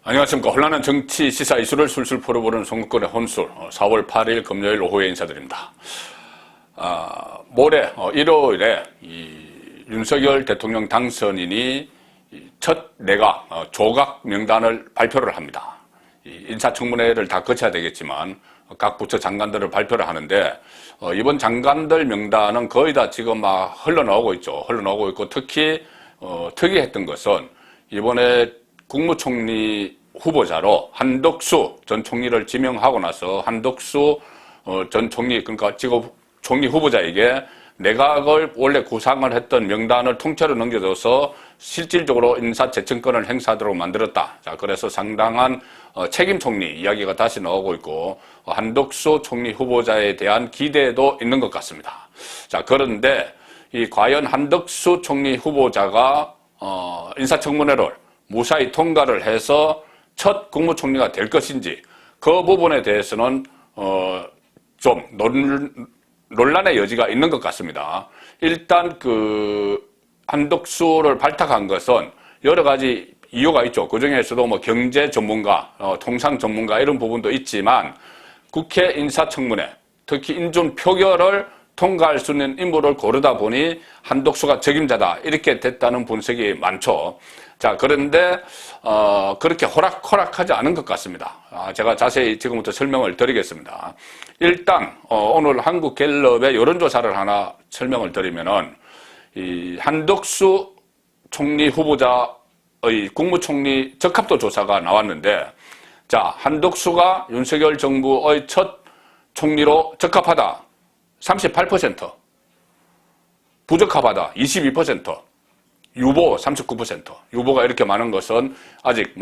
안녕하십니까. 혼란한 정치 시사 이슈를 술술 풀어보는 송근권의 혼술 4월 8일 금요일 오후에 인사드립니다. 모레 일요일에 윤석열 대통령 당선인이 첫 내각 조각 명단을 발표를 합니다. 인사청문회를 다 거쳐야 되겠지만 각 부처 장관들을 발표를 하는데 이번 장관들 명단은 거의 다 지금 막 흘러나오고 있죠. 흘러나오고 있고 특히 특이했던 것은 이번에 국무총리 후보자로 한덕수 전 총리를 지명하고 나서 한덕수 전 총리, 그러니까 지금 총리 후보자에게 내각을 원래 구상을 했던 명단을 통째로 넘겨줘서 실질적으로 인사재청권을 행사하도록 만들었다. 자, 그래서 상당한 책임 총리 이야기가 다시 나오고 있고 한덕수 총리 후보자에 대한 기대도 있는 것 같습니다. 자, 그런데 과연 한덕수 총리 후보자가 인사청문회를 무사히 통과를 해서 첫 국무총리가 될 것인지 그 부분에 대해서는 좀 논란의 여지가 있는 것 같습니다. 일단 한덕수를 발탁한 것은 여러 가지 이유가 있죠. 그 중에서도 뭐 경제 전문가, 통상 전문가 이런 부분도 있지만 국회 인사청문회, 특히 인준 표결을 통과할 수 있는 인물을 고르다 보니 한덕수가 적임자다 이렇게 됐다는 분석이 많죠. 자, 그런데 그렇게 호락호락하지 않은 것 같습니다. 제가 자세히 지금부터 설명을 드리겠습니다. 일단 오늘 한국갤럽의 여론조사를 하나 설명을 드리면은 이 한덕수 총리 후보자의 국무총리 적합도 조사가 나왔는데, 자, 한덕수가 윤석열 정부의 첫 총리로 적합하다 38%, 부적합하다 22%, 유보 39%. 유보가 이렇게 많은 것은 아직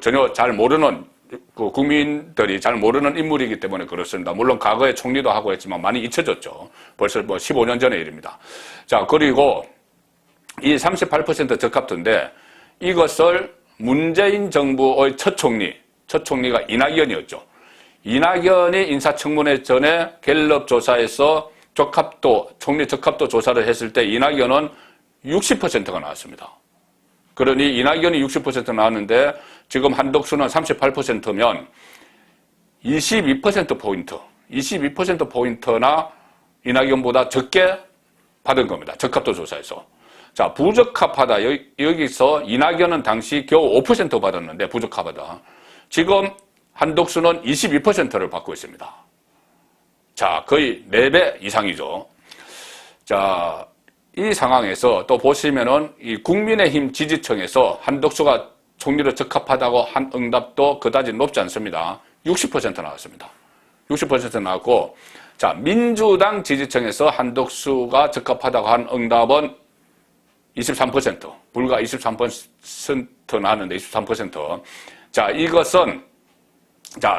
전혀 잘 모르는 국민들이 잘 모르는 인물이기 때문에 그렇습니다. 물론 과거에 총리도 하고 했지만 많이 잊혀졌죠. 벌써 15년 전의 일입니다. 자, 그리고 이 38% 적합도인데 이것을 문재인 정부의 첫 총리가 이낙연이었죠. 이낙연이 인사청문회 전에 갤럽 조사에서 총리 적합도 조사를 했을 때 이낙연은 60%가 나왔습니다. 그러니 이낙연이 60% 나왔는데 지금 한덕수는 38%면 22%포인트나 이낙연보다 적게 받은 겁니다. 적합도 조사에서. 자, 부적합하다. 여기서 이낙연은 당시 겨우 5% 받았는데 부적합하다. 지금 한덕수는 22%를 받고 있습니다. 자, 거의 4배 이상이죠. 자, 이 상황에서 또 보시면은 이 국민의힘 지지층에서 한덕수가 총리로 적합하다고 한 응답도 그다지 높지 않습니다. 60% 나왔습니다. 60% 나왔고, 자, 민주당 지지층에서 한덕수가 적합하다고 한 응답은 23%, 불과 23% 나왔는데 23%. 자, 이것은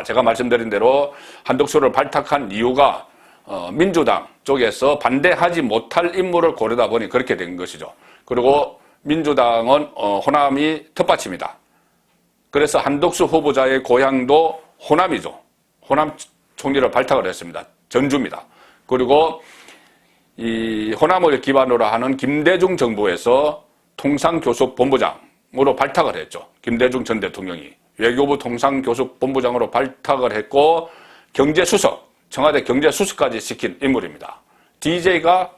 제가 말씀드린 대로 한덕수를 발탁한 이유가 민주당 쪽에서 반대하지 못할 인물을 고르다 보니 그렇게 된 것이죠. 그리고 민주당은 호남이 텃밭입니다. 그래서 한덕수 후보자의 고향도 호남이죠. 호남 총리를 발탁을 했습니다. 전주입니다. 그리고 이 호남을 기반으로 하는 김대중 정부에서 통상교섭본부장으로 발탁을 했죠. 김대중 전 대통령이 외교부 통상교섭본부장으로 발탁을 했고 경제수석, 청와대 경제수석까지 시킨 인물입니다. DJ가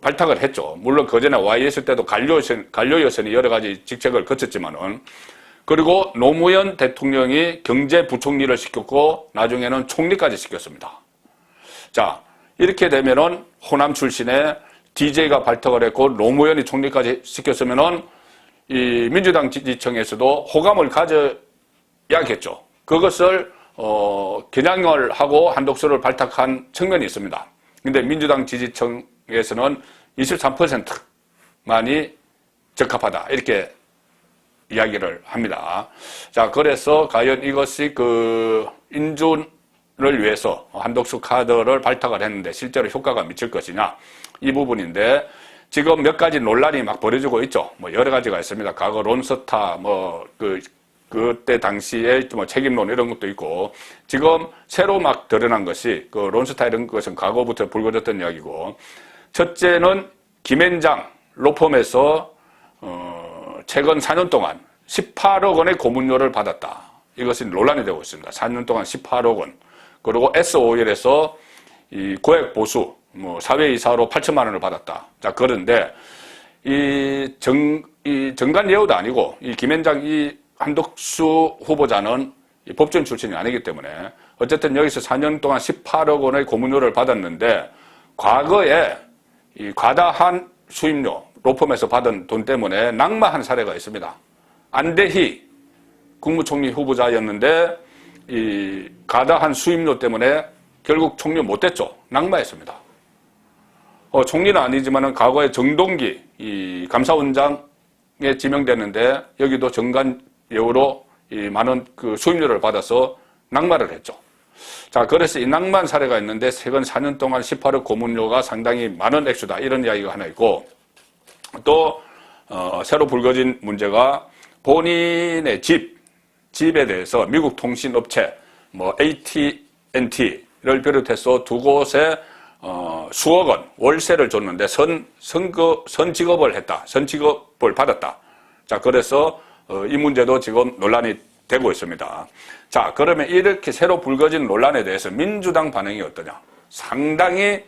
발탁을 했죠. 물론 그전에 YS 때도 관료 여선이 여러 가지 직책을 거쳤지만은. 그리고 노무현 대통령이 경제부총리를 시켰고 나중에는 총리까지 시켰습니다. 자, 이렇게 되면은 호남 출신의 DJ가 발탁을 했고 노무현이 총리까지 시켰으면은 이 민주당 지지층에서도 호감을 가져야겠죠. 그것을 겨냥을 하고 한덕수를 발탁한 측면이 있습니다. 근데 민주당 지지층에서는 23%만이 적합하다 이렇게 이야기를 합니다. 자, 그래서 과연 이것이 인준을 위해서 한덕수 카드를 발탁을 했는데 실제로 효과가 미칠 것이냐 이 부분인데 지금 몇 가지 논란이 막 벌어지고 있죠. 여러 가지가 있습니다. 과거 론스타 그때 당시에 책임론 이런 것도 있고, 지금 새로 막 드러난 것이 론스타 이런 것은 과거부터 불거졌던 이야기고, 첫째는 김앤장 로펌에서 최근 4년 동안 18억 원의 고문료를 받았다. 이것이 논란이 되고 있습니다. 4년 동안 18억 원. 그리고 S-오일에서 이 고액 보수, 사회이사로 8천만 원을 받았다. 자, 그런데 이 정관 예우도 아니고 이 김현장 이 한덕수 후보자는 이 법조인 출신이 아니기 때문에 어쨌든 여기서 4년 동안 18억 원의 고문료를 받았는데 과거에 이 과다한 수임료, 로펌에서 받은 돈 때문에 낙마한 사례가 있습니다. 안대희 국무총리 후보자였는데 이 과다한 수임료 때문에 결국 총리 못 됐죠. 낙마했습니다. 총리는 아니지만은 과거에 정동기 이 감사원장에 지명됐는데 여기도 정관 예우로 이 많은 그 수임료를 받아서 낙마를 했죠. 자, 그래서 이 낙마한 사례가 있는데 최근 4년 동안 18억 고문료가 상당히 많은 액수다. 이런 이야기가 하나 있고 또 새로 불거진 문제가 본인의 집에 대해서 미국 통신업체 AT&T를 비롯해서 두 곳에 수억 원 월세를 줬는데 선지급을 했다. 선지급을 받았다. 자, 그래서 이 문제도 지금 논란이 되고 있습니다. 자, 그러면 이렇게 새로 불거진 논란에 대해서 민주당 반응이 어떠냐? 상당히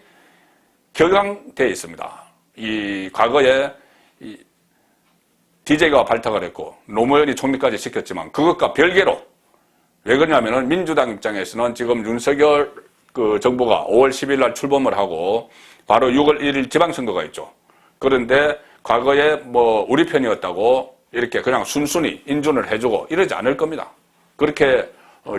격앙되어 있습니다. 이 과거에 DJ가 발탁을 했고 노무현이 총리까지 시켰지만 그것과 별개로 왜 그러냐면은 민주당 입장에서는 지금 윤석열 그 정부가 5월 10일 날 출범을 하고 바로 6월 1일 지방선거가 있죠. 그런데 과거에 우리 편이었다고 이렇게 그냥 순순히 인준을 해주고 이러지 않을 겁니다. 그렇게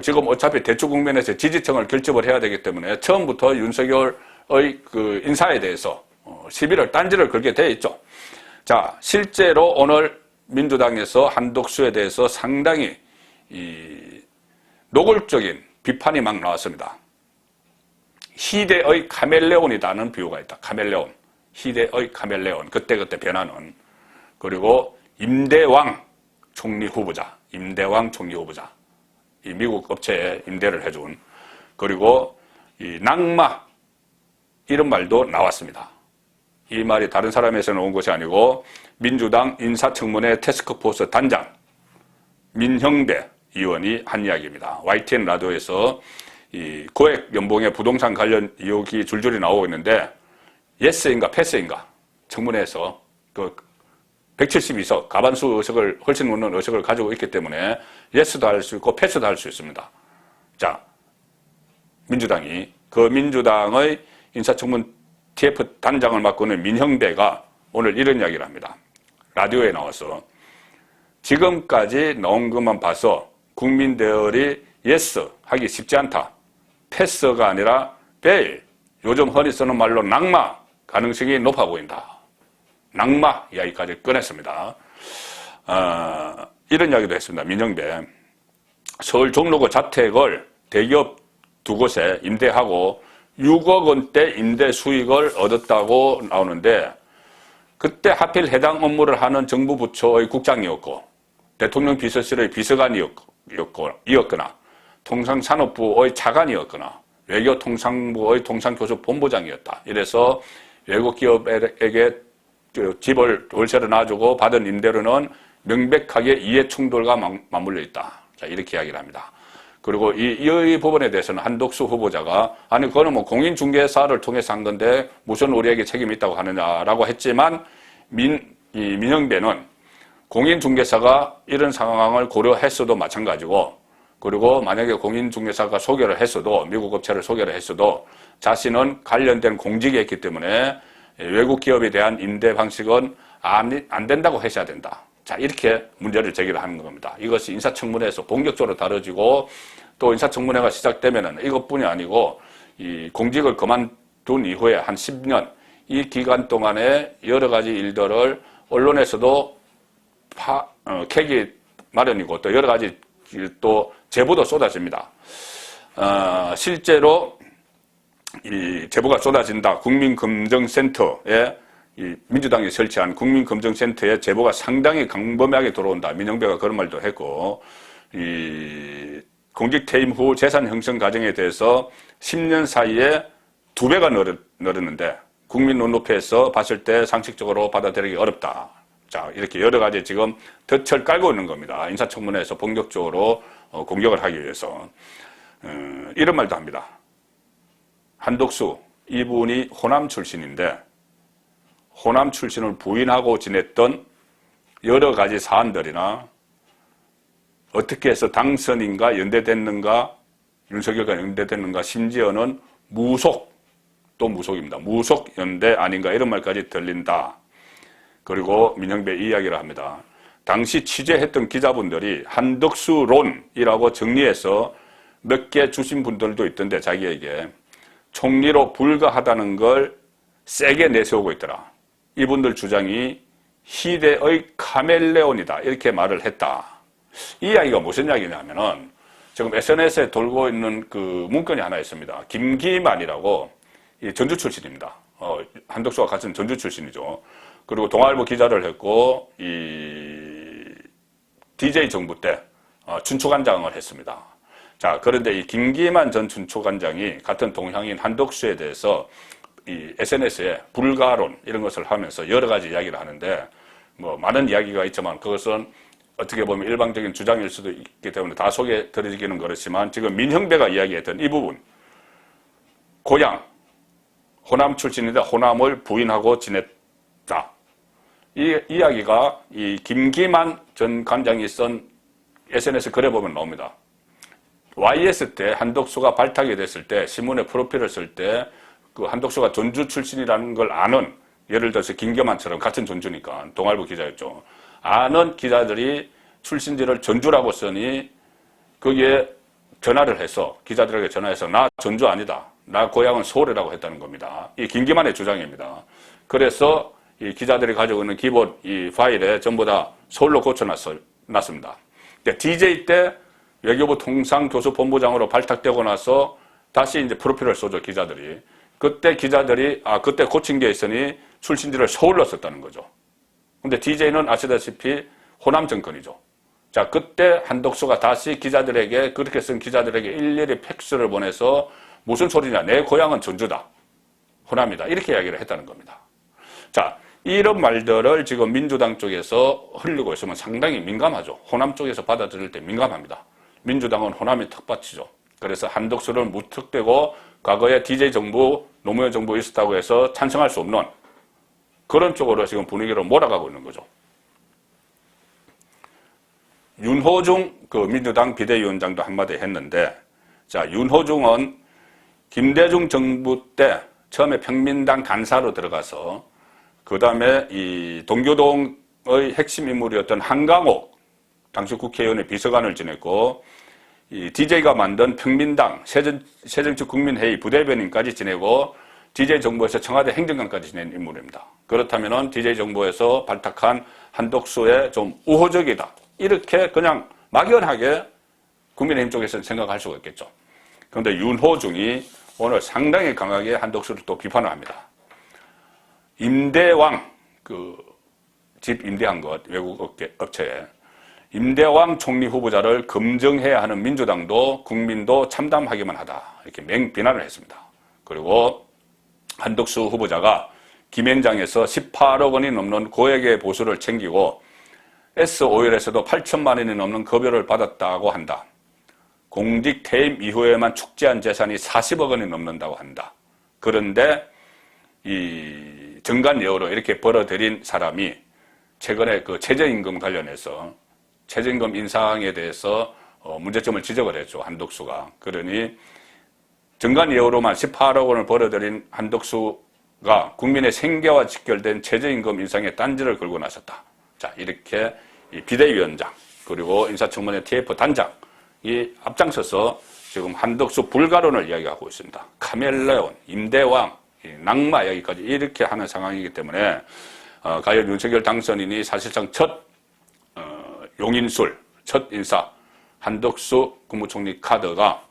지금 어차피 대추 국면에서 지지층을 결집을 해야 되기 때문에 처음부터 윤석열의 그 인사에 대해서 시비를 딴지를 걸게 돼 있죠. 자, 실제로 오늘 민주당에서 한덕수에 대해서 상당히 노골적인 비판이 막 나왔습니다. 희대의 카멜레온이라는 비유가 있다. 카멜레온. 희대의 카멜레온. 그때그때 변하는. 그리고 임대왕 총리 후보자. 임대왕 총리 후보자. 이 미국 업체에 임대를 해준. 그리고 이 낙마. 이런 말도 나왔습니다. 이 말이 다른 사람에서 나온 것이 아니고 민주당 인사청문회 태스크포스 단장 민형배 의원이 한 이야기입니다. YTN 라디오에서 이 고액 연봉의 부동산 관련 의혹이 줄줄이 나오고 있는데 예스인가 패스인가 청문회에서 그 172석 가반수 의석을 훨씬 넘는 의석을 가지고 있기 때문에 예스도 할 수 있고 패스도 할 수 있습니다. 자, 민주당이 그 민주당의 인사청문 TF 단장을 맡고 있는 민형배가 오늘 이런 이야기를 합니다. 라디오에 나와서 지금까지 나온 것만 봐서 국민들이 예스 하기 쉽지 않다. 패스가 아니라 베일, 요즘 흔히 쓰는 말로 낙마 가능성이 높아 보인다. 낙마 이야기까지 꺼냈습니다. 이런 이야기도 했습니다. 민형배. 서울 종로구 자택을 대기업 두 곳에 임대하고 6억 원대 임대 수익을 얻었다고 나오는데 그때 하필 해당 업무를 하는 정부 부처의 국장이었고 대통령 비서실의 비서관이었거나 통상산업부의 차관이었거나 외교통상부의 통상교섭본부장이었다. 이래서 외국 기업에게 집을 월세를 놔주고 받은 임대료는 명백하게 이해충돌과 맞물려 있다. 자, 이렇게 이야기를 합니다. 그리고 이 부분에 대해서는 한덕수 후보자가 아니 그거는 공인중개사를 통해서 한 건데 무슨 우리에게 책임이 있다고 하느냐라고 했지만 민형배는 공인중개사가 이런 상황을 고려했어도 마찬가지고 그리고 만약에 공인중개사가 소개를 했어도 미국 업체를 소개를 했어도 자신은 관련된 공직에 있기 때문에 외국 기업에 대한 임대 방식은 안 된다고 하셔야 된다. 자, 이렇게 문제를 제기를 하는 겁니다. 이것이 인사청문회에서 본격적으로 다뤄지고 또 인사청문회가 시작되면은 이것뿐이 아니고 이 공직을 그만둔 이후에 한 10년 이 기간 동안에 여러 가지 일들을 언론에서도 캐기 마련이고 또 여러 가지 또 제보도 쏟아집니다. 실제로 이 제보가 쏟아진다. 국민검증센터에 이 민주당이 설치한 국민검증센터에 제보가 상당히 광범위하게 들어온다. 민형배가 그런 말도 했고, 이 공직퇴임 후 재산 형성 과정에 대해서 10년 사이에 2배가 늘었는데 국민 눈높이에서 봤을 때 상식적으로 받아들이기 어렵다. 자, 이렇게 여러 가지 지금 덫을 깔고 있는 겁니다. 인사청문회에서 본격적으로 공격을 하기 위해서. 이런 말도 합니다. 한덕수, 이분이 호남 출신인데 호남 출신을 부인하고 지냈던 여러 가지 사안들이나 어떻게 해서 당선인과 연대됐는가, 윤석열과 연대됐는가, 심지어는 무속, 또 무속입니다. 무속 연대 아닌가 이런 말까지 들린다. 그리고 민형배 이야기를 합니다. 당시 취재했던 기자분들이 한덕수론이라고 정리해서 몇 개 주신 분들도 있던데 자기에게 총리로 불가하다는 걸 세게 내세우고 있더라. 이분들 주장이 희대의 카멜레온이다. 이렇게 말을 했다. 이 이야기가 무슨 이야기냐면은 지금 SNS에 돌고 있는 그 문건이 하나 있습니다. 김기만이라고 전주 출신입니다. 한덕수와 같은 전주 출신이죠. 그리고 동아일보 기자를 했고 이 DJ 정부 때 춘추관장을 했습니다. 자, 그런데 이 김기만 전 춘추관장이 같은 동향인 한덕수에 대해서 이 SNS에 불가론 이런 것을 하면서 여러 가지 이야기를 하는데 뭐 많은 이야기가 있지만 그것은 어떻게 보면 일방적인 주장일 수도 있기 때문에 다 소개드리기는 그렇지만 지금 민형배가 이야기했던 이 부분 고향 호남 출신인데 호남을 부인하고 지냈다. 이 이야기가 이 김기만 전 관장이 쓴 SNS 글에 보면 나옵니다. YS 때 한덕수가 발탁이 됐을 때 신문에 프로필을 쓸 때 그 한덕수가 전주 출신이라는 걸 아는 예를 들어서 김기만처럼 같은 전주니까 동아일보 기자였죠. 아는 기자들이 출신지를 전주라고 쓰니 거기에 전화를 해서 기자들에게 전화해서 나 전주 아니다. 나 고향은 서울이라고 했다는 겁니다. 이 김기만의 주장입니다. 그래서 이 기자들이 가지고 있는 기본 이 파일에 전부 다 서울로 고쳐놨습니다. DJ 때 외교부 통상교수본부장으로 발탁되고 나서 다시 이제 프로필을 써줘 기자들이. 그때 기자들이 그때 고친 게 있으니 출신지를 서울로 썼다는 거죠. 근데 DJ는 아시다시피 호남 정권이죠. 자, 그때 한덕수가 다시 기자들에게 그렇게 쓴 기자들에게 일일이 팩스를 보내서 무슨 소리냐? 내 고향은 전주다. 호남이다. 이렇게 이야기를 했다는 겁니다. 자, 이런 말들을 지금 민주당 쪽에서 흘리고 있으면 상당히 민감하죠. 호남 쪽에서 받아들일 때 민감합니다. 민주당은 호남이 텃밭이죠. 그래서 한덕수를 무턱대고 과거에 DJ 정부, 노무현 정부 있었다고 해서 찬성할 수 없는 그런 쪽으로 지금 분위기로 몰아가고 있는 거죠. 윤호중 그 민주당 비대위원장도 한마디 했는데, 자, 윤호중은 김대중 정부 때 처음에 평민당 간사로 들어가서 그 다음에 이 동교동의 핵심 인물이었던 한강옥 당시 국회의원의 비서관을 지냈고 이 DJ가 만든 평민당 새정치국민회의 부대변인까지 지내고 DJ 정부에서 청와대 행정관까지 지낸 인물입니다. 그렇다면은 DJ 정부에서 발탁한 한덕수의 좀 우호적이다. 이렇게 그냥 막연하게 국민의힘 쪽에서는 생각할 수가 있겠죠. 그런데 윤호중이 오늘 상당히 강하게 한덕수를 또 비판을 합니다. 임대왕, 집 임대한 것, 외국 업체에. 임대왕 총리 후보자를 검증해야 하는 민주당도 국민도 참담하기만 하다. 이렇게 맹비난을 했습니다. 그리고 한덕수 후보자가 김앤장에서 18억 원이 넘는 고액의 보수를 챙기고 S오일에서도 8천만 원이 넘는 급여를 받았다고 한다. 공직 퇴임 이후에만 축제한 재산이 40억 원이 넘는다고 한다. 그런데 이 정관예우로 이렇게 벌어들인 사람이 최근에 그 최저임금 관련해서 최저임금 인상에 대해서 문제점을 지적을 했죠. 한덕수가. 그러니 정관예우로만 18억 원을 벌어들인 한덕수가 국민의 생계와 직결된 최저임금 인상에 딴지를 걸고 나섰다. 자, 이렇게 이 비대위원장 그리고 인사청문회 TF 단장이 앞장서서 지금 한덕수 불가론을 이야기하고 있습니다. 카멜레온, 임대왕, 낙마 이야기까지 이렇게 하는 상황이기 때문에 과연 윤석열 당선인이 사실상 첫 용인술, 첫 인사 한덕수 국무총리 카드가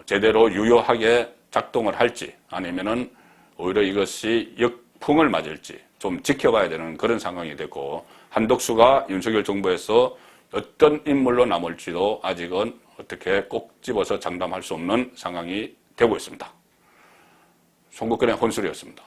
제대로 유효하게 작동을 할지 아니면은 오히려 이것이 역풍을 맞을지 좀 지켜봐야 되는 그런 상황이 됐고 한덕수가 윤석열 정부에서 어떤 인물로 남을지도 아직은 어떻게 꼭 집어서 장담할 수 없는 상황이 되고 있습니다. 송국근의 혼술이었습니다.